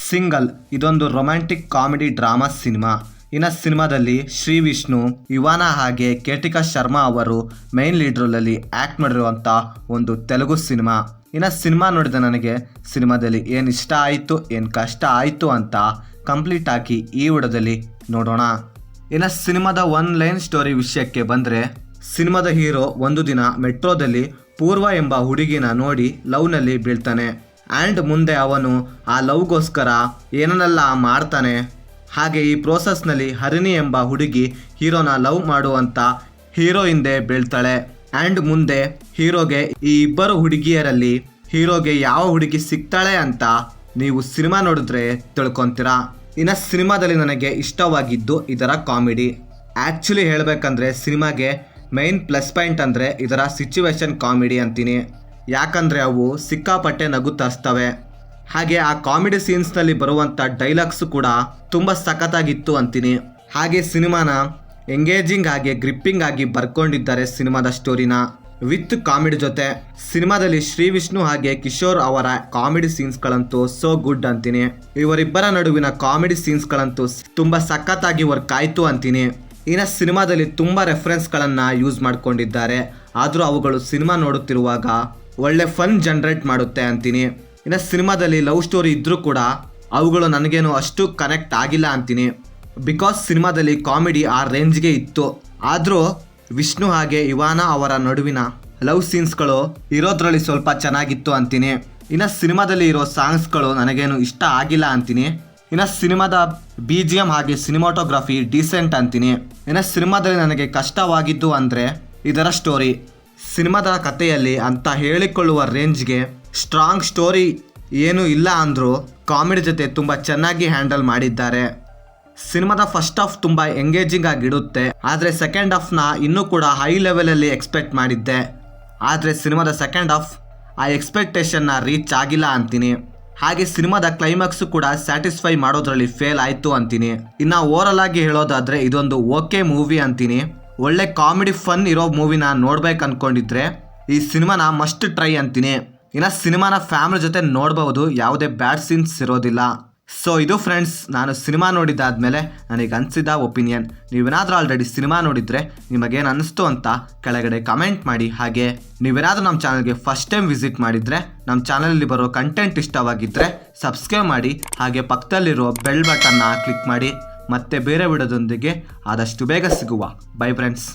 Single ಇದೊಂದು romantic comedy drama cinema. ಇನ್ನು ಸಿನಿಮಾದಲ್ಲಿ ಶ್ರೀ ವಿಷ್ಣು, ಇವಾನ ಹಾಗೆ ಕೇಟಿಕಾ ಶರ್ಮಾ ಅವರು ಮೈನ್ ಲೀಡ್ ರೋಲಲ್ಲಿ ಆ್ಯಕ್ಟ್ ಮಾಡಿರುವಂಥ ಒಂದು ತೆಲುಗು ಸಿನಿಮಾ. ಇನ್ನು ಸಿನಿಮಾ ನೋಡಿದ ನನಗೆ ಸಿನಿಮಾದಲ್ಲಿ ಏನು ಇಷ್ಟ ಆಯಿತು, ಏನು ಕಷ್ಟ ಆಯಿತು ಅಂತ ಕಂಪ್ಲೀಟಾಗಿ ಈ ವಿಡಿಯೋದಲ್ಲಿ ನೋಡೋಣ. ಇನ್ನು ಸಿನಿಮಾದ ಒನ್ ಲೈನ್ ಸ್ಟೋರಿ ವಿಷಯಕ್ಕೆ ಬಂದರೆ, ಸಿನಿಮಾದ ಹೀರೋ ಒಂದು ದಿನ ಮೆಟ್ರೋದಲ್ಲಿ ಪೂರ್ವ ಎಂಬ ಹುಡುಗಿನ ನೋಡಿ ಲವ್ನಲ್ಲಿ ಬೀಳ್ತಾನೆ. ಆ್ಯಂಡ್ ಮುಂದೆ ಅವನು ಆ ಲವ್ಗೋಸ್ಕರ ಏನನ್ನೆಲ್ಲ ಮಾಡ್ತಾನೆ. ಹಾಗೆ ಈ ಪ್ರೋಸೆಸ್ನಲ್ಲಿ ಹರಿಣಿ ಎಂಬ ಹುಡುಗಿ ಹೀರೋನ ಲವ್ ಮಾಡುವಂಥ ಹೀರೋ ಹಿಂದೆ ಬೀಳ್ತಾಳೆ. ಆ್ಯಂಡ್ ಮುಂದೆ ಹೀರೋಗೆ ಈ ಇಬ್ಬರು ಹುಡುಗಿಯರಲ್ಲಿ ಹೀರೋಗೆ ಯಾವ ಹುಡುಗಿ ಸಿಗ್ತಾಳೆ ಅಂತ ನೀವು ಸಿನಿಮಾ ನೋಡಿದ್ರೆ ತಿಳ್ಕೊತೀರಾ. ಇನ್ನು ಸಿನಿಮಾದಲ್ಲಿ ನನಗೆ ಇಷ್ಟವಾಗಿದ್ದು ಇದರ ಕಾಮಿಡಿ. ಆ್ಯಕ್ಚುಲಿ ಹೇಳಬೇಕಂದ್ರೆ ಸಿನಿಮಾಗೆ ಮೈನ್ ಪ್ಲಸ್ ಪಾಯಿಂಟ್ ಅಂದರೆ ಇದರ ಸಿಚುವೇಶನ್ ಕಾಮಿಡಿ ಅಂತೀನಿ. ಯಾಕಂದರೆ ಅವು ಸಿಕ್ಕಾಪಟ್ಟೆ ನಗು ತರಿಸ್ತವೆ. ಹಾಗೆ ಆ ಕಾಮಿಡಿ ಸೀನ್ಸ್ನಲ್ಲಿ ಬರುವಂಥ ಡೈಲಾಗ್ಸು ಕೂಡ ತುಂಬ ಸಖತ್ತಾಗಿತ್ತು ಅಂತೀನಿ. ಹಾಗೆ ಸಿನಿಮಾನ ಎಂಗೇಜಿಂಗ್ ಆಗಿ ಗ್ರಿಪ್ಪಿಂಗ್ ಆಗಿ ಬರ್ಕೊಂಡಿದ್ದಾರೆ ಸಿನಿಮಾದ ಸ್ಟೋರಿನ ವಿತ್ ಕಾಮಿಡಿ ಜೊತೆ. ಸಿನಿಮಾದಲ್ಲಿ ಶ್ರೀ ವಿಷ್ಣು ಹಾಗೆ ಕಿಶೋರ್ ಅವರ ಕಾಮಿಡಿ ಸೀನ್ಸ್ಗಳಂತೂ ಸೋ ಗುಡ್ ಅಂತೀನಿ. ಇವರಿಬ್ಬರ ನಡುವಿನ ಕಾಮಿಡಿ ಸೀನ್ಸ್ಗಳಂತೂ ತುಂಬ ಸಖತ್ತಾಗಿ ವರ್ಕ್ ಆಯಿತು ಅಂತೀನಿ. ಇನ್ನು ಸಿನಿಮಾದಲ್ಲಿ ತುಂಬ ರೆಫರೆನ್ಸ್ಗಳನ್ನು ಯೂಸ್ ಮಾಡ್ಕೊಂಡಿದ್ದಾರೆ. ಆದರೂ ಅವುಗಳು ಸಿನಿಮಾ ನೋಡುತ್ತಿರುವಾಗ ಒಳ್ಳೆ ಫನ್ ಜನ್ರೇಟ್ ಮಾಡುತ್ತೆ ಅಂತೀನಿ. ಇನ್ನು ಸಿನಿಮಾದಲ್ಲಿ ಲವ್ ಸ್ಟೋರಿ ಇದ್ದರೂ ಕೂಡ ಅವುಗಳು ನನಗೇನು ಅಷ್ಟು ಕನೆಕ್ಟ್ ಆಗಿಲ್ಲ ಅಂತೀನಿ. ಬಿಕಾಸ್ ಸಿನಿಮಾದಲ್ಲಿ ಕಾಮಿಡಿ ಆ ರೇಂಜ್ಗೆ ಇತ್ತು. ಆದರೂ ವಿಷ್ಣು ಹಾಗೆ ಇವಾನ ಅವರ ನಡುವಿನ ಲವ್ ಸೀನ್ಸ್ಗಳು ಇರೋದ್ರಲ್ಲಿ ಸ್ವಲ್ಪ ಚೆನ್ನಾಗಿತ್ತು ಅಂತೀನಿ. ಇನ್ನು ಸಿನಿಮಾದಲ್ಲಿ ಇರೋ ಸಾಂಗ್ಸ್ಗಳು ನನಗೇನು ಇಷ್ಟ ಆಗಿಲ್ಲ ಅಂತೀನಿ. ಇನ್ನು ಸಿನಿಮಾದ BGM ಹಾಗೆ ಸಿನಿಮಾಟೋಗ್ರಫಿ ಡೀಸೆಂಟ್ ಅಂತೀನಿ. ಇನ್ನು ಸಿನಿಮಾದಲ್ಲಿ ನನಗೆ ಕಷ್ಟವಾಗಿದ್ದು ಅಂದರೆ ಇದರ ಸ್ಟೋರಿ. ಸಿನಿಮಾದ ಕಥೆಯಲ್ಲಿ ಅಂತ ಹೇಳಿಕೊಳ್ಳುವ ರೇಂಜ್ಗೆ ಸ್ಟ್ರಾಂಗ್ ಸ್ಟೋರಿ ಏನೂ ಇಲ್ಲ ಅಂದರೂ ಕಾಮಿಡಿ ಜೊತೆ ತುಂಬ ಚೆನ್ನಾಗಿ ಹ್ಯಾಂಡಲ್ ಮಾಡಿದ್ದಾರೆ. ಸಿನಿಮಾದ ಫಸ್ಟ್ ಹಾಫ್ ತುಂಬ ಎಂಗೇಜಿಂಗ್ ಆಗಿಡುತ್ತೆ. ಆದರೆ ಸೆಕೆಂಡ್ ಹಾಫ್ನ ಇನ್ನೂ ಕೂಡ ಹೈ ಲೆವೆಲಲ್ಲಿ ಎಕ್ಸ್ಪೆಕ್ಟ್ ಮಾಡಿದ್ದೆ. ಆದರೆ ಸಿನಿಮಾದ ಸೆಕೆಂಡ್ ಹಾಫ್ ಆ ಎಕ್ಸ್ಪೆಕ್ಟೇಷನ್ನ ರೀಚ್ ಆಗಿಲ್ಲ ಅಂತೀನಿ. ಹಾಗೆ ಸಿನಿಮಾದ ಕ್ಲೈಮ್ಯಾಕ್ಸು ಕೂಡ ಸ್ಯಾಟಿಸ್ಫೈ ಮಾಡೋದ್ರಲ್ಲಿ ಫೇಲ್ ಆಯಿತು ಅಂತೀನಿ. ಇನ್ನು ಓವರಲ್ ಆಗಿ ಹೇಳೋದಾದರೆ ಇದೊಂದು ಓಕೆ ಮೂವಿ ಅಂತೀನಿ. ಒಳ್ಳೆ ಕಾಮಿಡಿ ಫನ್ ಇರೋ ಮೂವಿನ ನೋಡ್ಬೇಕು ಅಂದ್ಕೊಂಡಿದ್ರೆ ಈ ಸಿನಿಮಾನ ಮಸ್ಟ್ ಟ್ರೈ ಅಂತೀನಿ. ಇನ್ನು ಸಿನಿಮಾನ ಫ್ಯಾಮಿಲಿ ಜೊತೆ ನೋಡ್ಬೋದು, ಯಾವುದೇ ಬ್ಯಾಡ್ ಸೀನ್ಸ್ ಇರೋದಿಲ್ಲ. ಸೊ ಇದು ಫ್ರೆಂಡ್ಸ್, ನಾನು ಸಿನಿಮಾ ನೋಡಿದ್ದಾದಮೇಲೆ ನನಗೆ ಅನಿಸಿದ ಒಪಿನಿಯನ್. ನೀವೇನಾದರೂ ಆಲ್ರೆಡಿ ಸಿನಿಮಾ ನೋಡಿದರೆ ನಿಮಗೇನು ಅನ್ನಿಸ್ತು ಅಂತ ಕೆಳಗಡೆ ಕಮೆಂಟ್ ಮಾಡಿ. ಹಾಗೆ ನೀವೇನಾದರೂ ನಮ್ಮ ಚಾನಲ್ಗೆ ಫಸ್ಟ್ ಟೈಮ್ ವಿಸಿಟ್ ಮಾಡಿದರೆ ನಮ್ಮ ಚಾನಲಲ್ಲಿ ಬರೋ ಕಂಟೆಂಟ್ ಇಷ್ಟವಾಗಿದ್ದರೆ ಸಬ್ಸ್ಕ್ರೈಬ್ ಮಾಡಿ. ಹಾಗೆ ಪಕ್ಕದಲ್ಲಿರೋ ಬೆಲ್ ಬಟನ್ನ ಕ್ಲಿಕ್ ಮಾಡಿ. ಮತ್ತೆ ಬೇರೆ ವಿಡಿಯೋದೊಂದಿಗೆ ಆದಷ್ಟು ಬೇಗ ಸಿಗುವ. By friends.